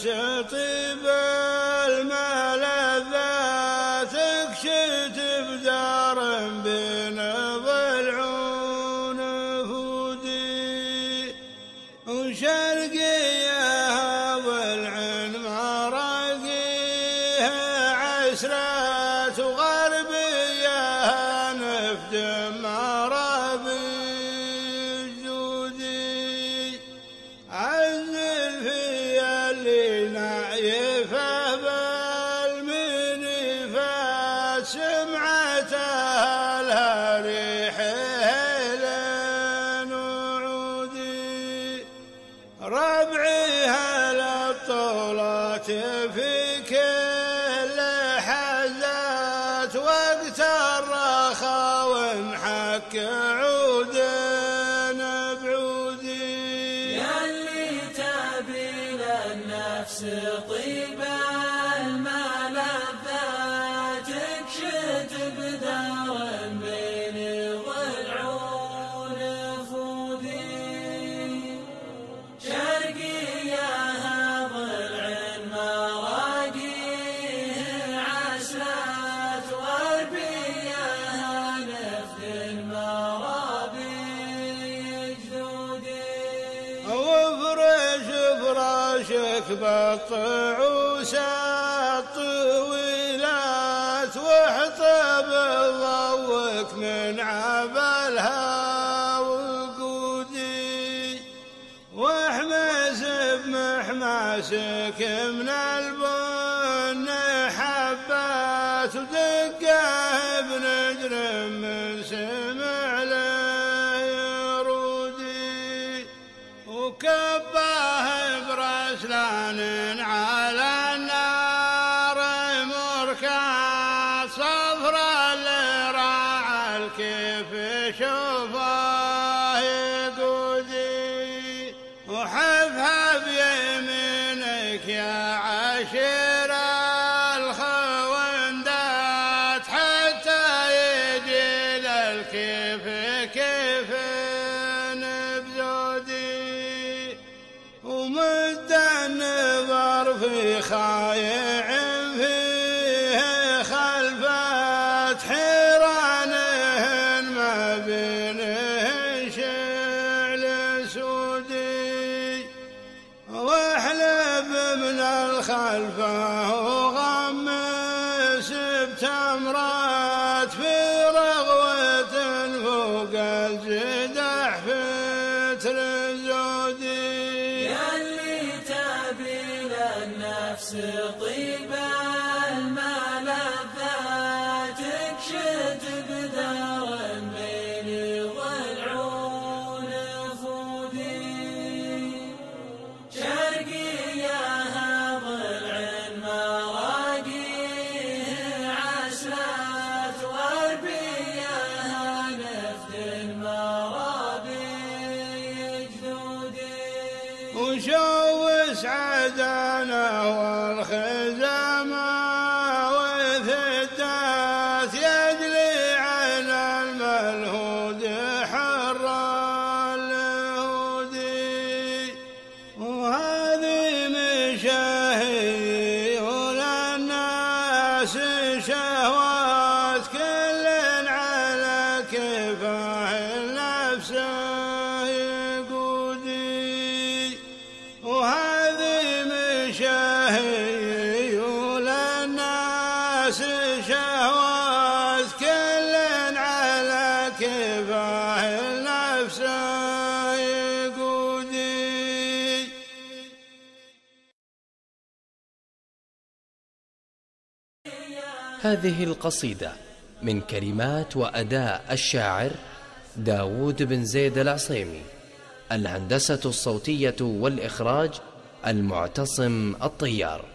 النفس طيب الملذات اكشت بدار بين ضلعون فودي وشرقيها ضلع مراقيها عسرات وغربيها نفد مرابي جودي عزل في اللي نعيفه بالمنفات سمعتها لها ريح هيلن وعودي ربعيها للطولات في كل حزات وقت الرخا ونحك عودين بعودي ياللي تبي للنفس طيب الملذات اكشت بدار بين ضلعون فودي شرقيها ضلع مراقيه عسلات وغربيها نفد المرابي جدودي وفرش فراشك بالطعوسات طويلات واحطب ضوك من عبالها وقودي واحمس بمحماسك من البن حبات ودقه بنجر من سمع له يرودي وكباه برسلان على النار مركات صفر اللي راعى الكيف شوفاه يقودي وحفها بيمينك يا عشير الخوندات حتى يجي للكيف كيف بزودي ومد النظر في خايع فيه خلفات حيرانهن ما بينهن شعل سودي واحلب من الخلفه وغمس بتمرات في رغوة فوق الجدح فتر زودي ياللي تبي للنفس طيب الملذات اكشت بدار بين ضلعون فودي شرقيها ضلع مراقيه عسلات وغربيها نفد المرابي جدودي وشوس عدنا والخزامة وثدات يجلي على الملهود حر الهودي وهذه مشاهي وللناس شهوات كل على كفاه النفس يقودي وهذه مشاهي وللناس شهوات كل على كفاه النفس يقودي. هذه القصيدة من كلمات وأداء الشاعر داود بن زيد العصيمي. الهندسة الصوتية والإخراج المعتصم الطيار.